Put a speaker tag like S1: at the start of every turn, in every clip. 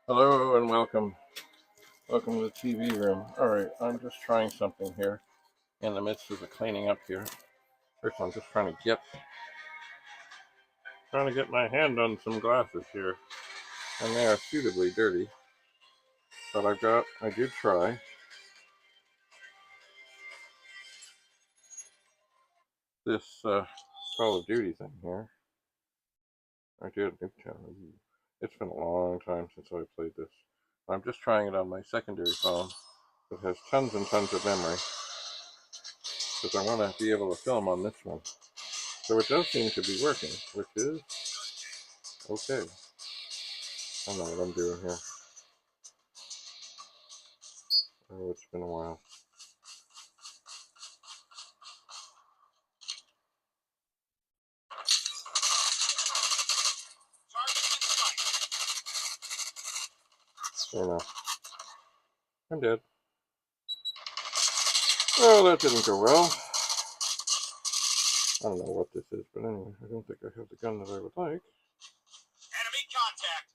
S1: Hello and welcome. Welcome to the TV room. Alright, I'm just trying something here in the midst of the cleaning up here. First, I'm just trying to get my hand on some glasses here. And they are suitably dirty. But I did try this Call of Duty thing here. I did It's been a long time since I played this. I'm just trying it on my secondary phone. It has tons and tons of memory. Because I want to be able to film on this one. So it does seem to be working, which is okay. I don't know what I'm doing here. Oh, it's been a while. There now. I'm dead. Oh, that didn't go well. I don't know what this is, but anyway, I don't think I have the gun that I would like.
S2: Enemy contact.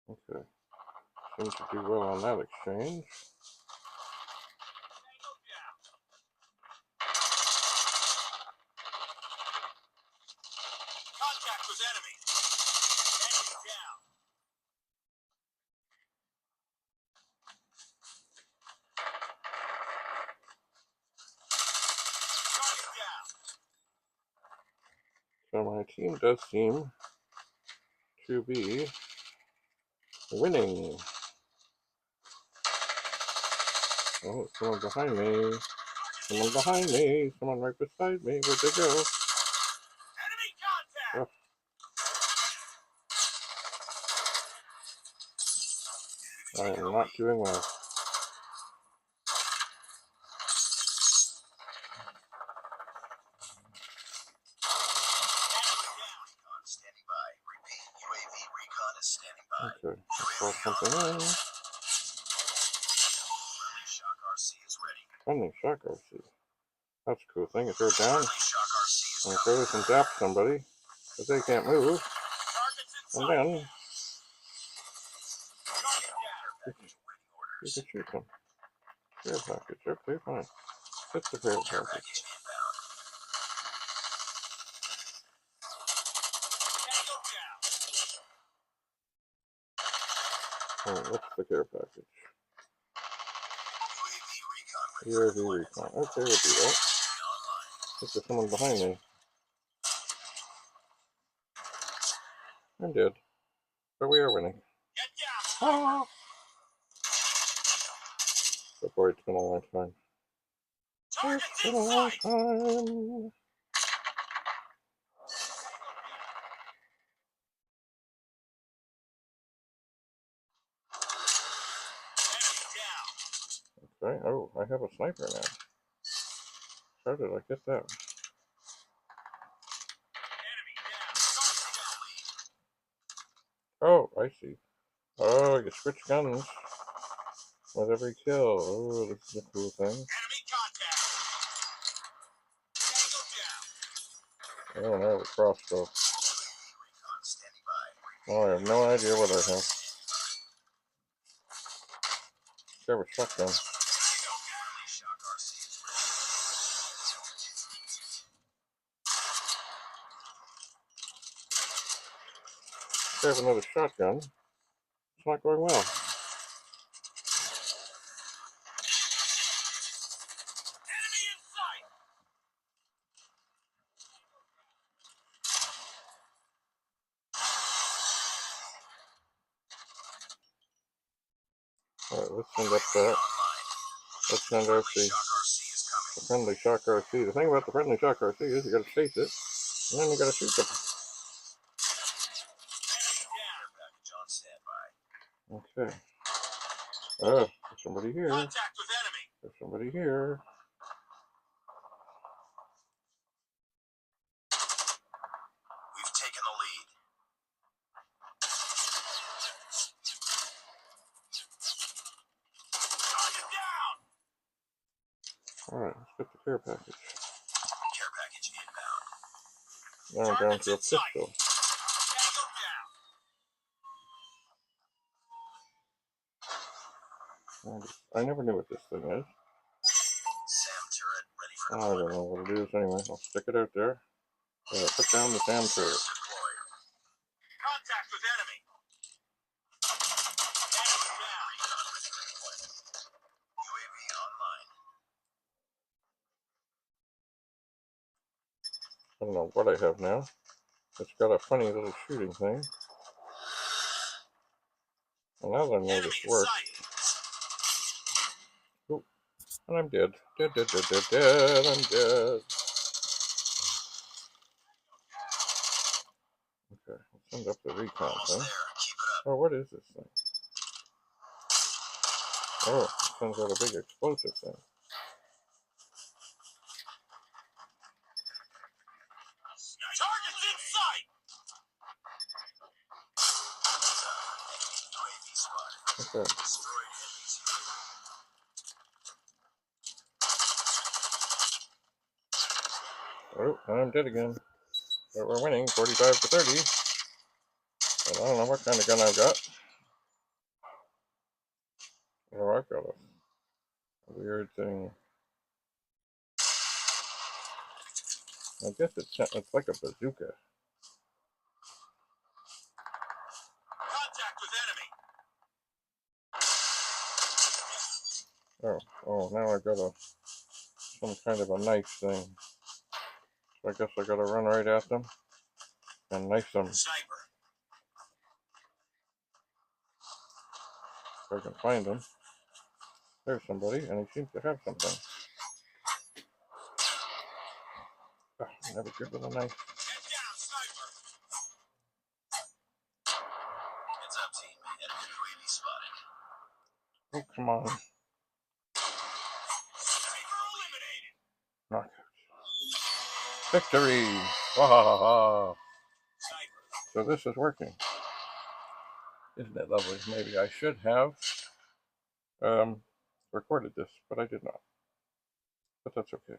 S1: Okay. Seems to do well on that exchange.
S2: Contact with enemy. Enemy down. Target down.
S1: So my team does seem to be winning. Oh, someone behind me. Someone behind me. Someone right beside me. Where'd they go?
S2: Enemy contact.
S1: Oh. I am not doing well.
S2: Standing by. Repeat. UAV recon is standing by.
S1: Okay, let's call something in.
S2: Friendly Shock RC is ready.
S1: Friendly Shock RC. That's a cool thing. You throw it down
S2: Friendly Shock RC is
S1: and throw this and zap somebody, but they can't move.
S2: Targets in
S1: And
S2: sight.
S1: then
S2: Target down. Waiting orders.
S1: you can shoot them. Care package. Okay, fine. Hit the care package.
S2: Package inbound. Tango down.
S1: Alright, what's the care package?
S2: UAV recon.
S1: UAV recon. Okay, we'll do that. Look, there's someone behind me. I'm dead. But we are winning.
S2: Get down.
S1: Ah! But boy, it's been a long time.
S2: Targets
S1: It's been
S2: in
S1: a long
S2: sight.
S1: time. Okay, oh, I have a sniper now. How did I get that? Oh, I see. Oh, you switch guns with every kill. Oh, this is a cool thing.
S2: Enemy contact.
S1: I don't have a crossbow. Oh, I have no idea what I have. I have a shotgun. I have another shotgun. It's not going well.
S2: Enemy in sight.
S1: Alright, let's send up that. Let's send out the friendly Shock RC. The thing about the friendly Shock RC is you gotta chase it, and then you gotta shoot them. Okay. There's somebody here.
S2: Contact with enemy.
S1: There's somebody here.
S2: We've taken the lead. Target down.
S1: Alright, let's get the care package.
S2: Care package inbound.
S1: Now I'm down to a pistol. I never knew what this thing is.
S2: SAM turret ready for
S1: I don't
S2: deployment.
S1: know what it is anyway. I'll stick it out there. Put down the SAM turret.
S2: Deployed. Contact with enemy. Enemy down. Recon ready for deployment. UAV online.
S1: I don't know what I have now. It's got a funny little shooting thing. And now that I know
S2: Enemy
S1: this
S2: in
S1: works.
S2: sight.
S1: Oh, and I'm dead. Dead. I'm dead. Okay, let's send up the recon
S2: Almost
S1: thing.
S2: there. Keep it up.
S1: Oh, what is this thing? Oh, it sends out a big explosive thing.
S2: Target's in sight. UAV spotted.
S1: Okay.
S2: Destroyed enemies.
S1: Oh, I'm dead again. But we're winning 45 to 30. And I don't know what kind of gun I've got. Oh, I've got a weird thing. I guess it's like a bazooka.
S2: Contact with enemy.
S1: Oh, now I've got some kind of a knife thing. So I guess I gotta run right at them and knife them.
S2: Sniper.
S1: If I can find them. There's somebody, and he seems to have something. Oh, never good with a knife.
S2: Get down, sniper. Heads up, team. Enemy UAV spotted.
S1: Oh, come on.
S2: Sniper eliminated.
S1: Knockout. Victory! Wahahaha!
S2: Sniper.
S1: So this is working. Isn't it lovely? Maybe I should have recorded this, but I did not. But that's okay.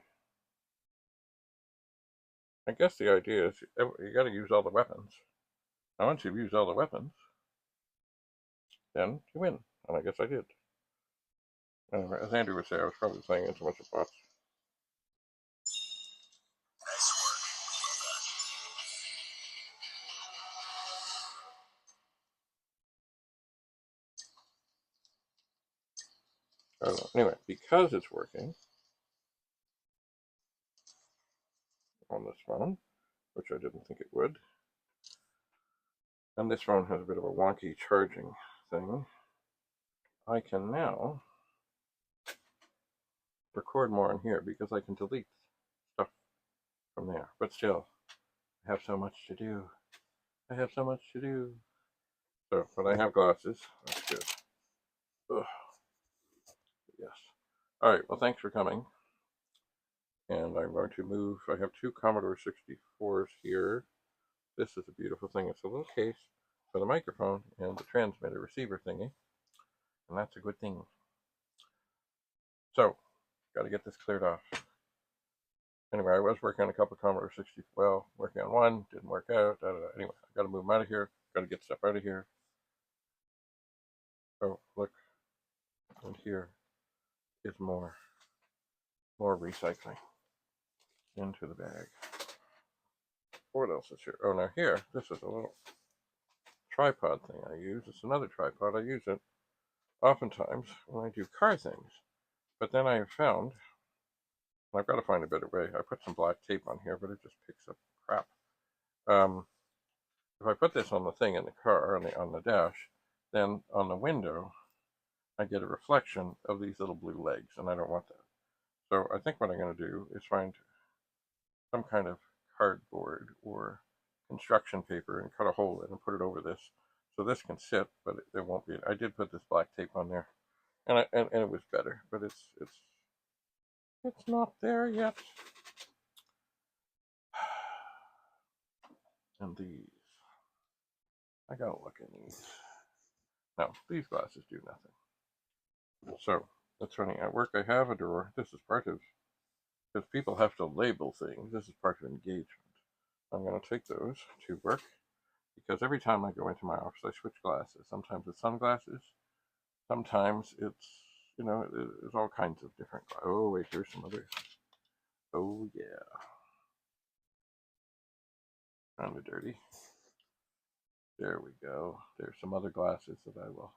S1: I guess the idea is you gotta use all the weapons. And once you've used all the weapons, then you win. And I guess I did. Anyway, as Andrew would say, I was probably playing into a bunch of bots.
S2: Nice work.
S1: I don't know. Anyway, because it's working on this phone, which I didn't think it would, and this phone has a bit of a wonky charging thing, I can now record more in here because I can delete stuff from there. But still, I have so much to do. I have so much to do. So, but I have glasses. That's good. Ugh. Yes. All right. Well, thanks for coming. And I'm going to move. I have two Commodore 64s here. This is a beautiful thing. It's a little case for the microphone and the transmitter receiver thingy. And that's a good thing. So, got to get this cleared off. Anyway, I was working on a couple of Commodore 60. Well, working on one, didn't work out. Anyway, I got to move them out of here. Got to get stuff out of here. Oh, look. And here is more recycling into the bag. What else is here? Oh, now here, this is a little tripod thing I use. It's another tripod. I use it oftentimes when I do car things. But then I have found, and I've got to find a better way. I put some black tape on here, but it just picks up crap. If I put this on the thing in the car, on the dash, then on the window, I get a reflection of these little blue legs, and I don't want that. So I think what I'm going to do is find some kind of cardboard or construction paper and cut a hole in and put it over this, so this can sit, but it won't be. I did put this black tape on there, and it was better, but it's not there yet. And these, I gotta look in these. No, these glasses do nothing. So that's running at work. I have a drawer. This is part of, because people have to label things. This is part of engagement. I'm going to take those to work because every time I go into my office, I switch glasses. Sometimes it's sunglasses. Sometimes it's you know, there's all kinds of different. Oh wait, here's some others. Oh yeah, kind of dirty. There we go. There's some other glasses that I will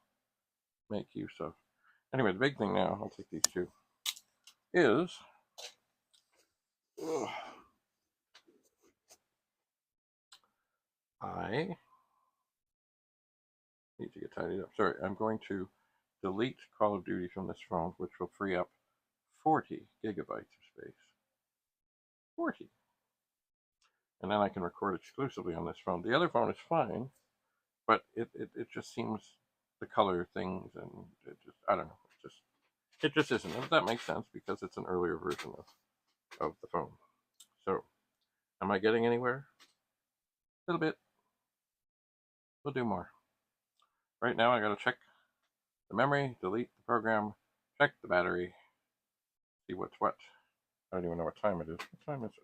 S1: make use of. Anyway, the big thing now, I'll take these two, is ugh, I need to get tidied up. Sorry, I'm going to delete Call of Duty from this phone, which will free up 40 gigabytes of space. 40. And then I can record exclusively on this phone. The other phone is fine, but it just seems the color things and it just, I don't know, it just isn't. And that makes sense because it's an earlier version of the phone. So, am I getting anywhere? A little bit. We'll do more. Right now I gotta check the memory, delete the program, check the battery, see what's what. I don't even know what time it is. What time is it?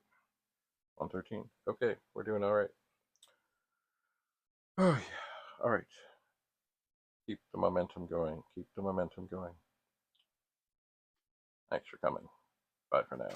S1: 1:13. Okay, we're doing all right. Oh yeah. All right. Keep the momentum going. Keep the momentum going. Thanks for coming. Bye for now.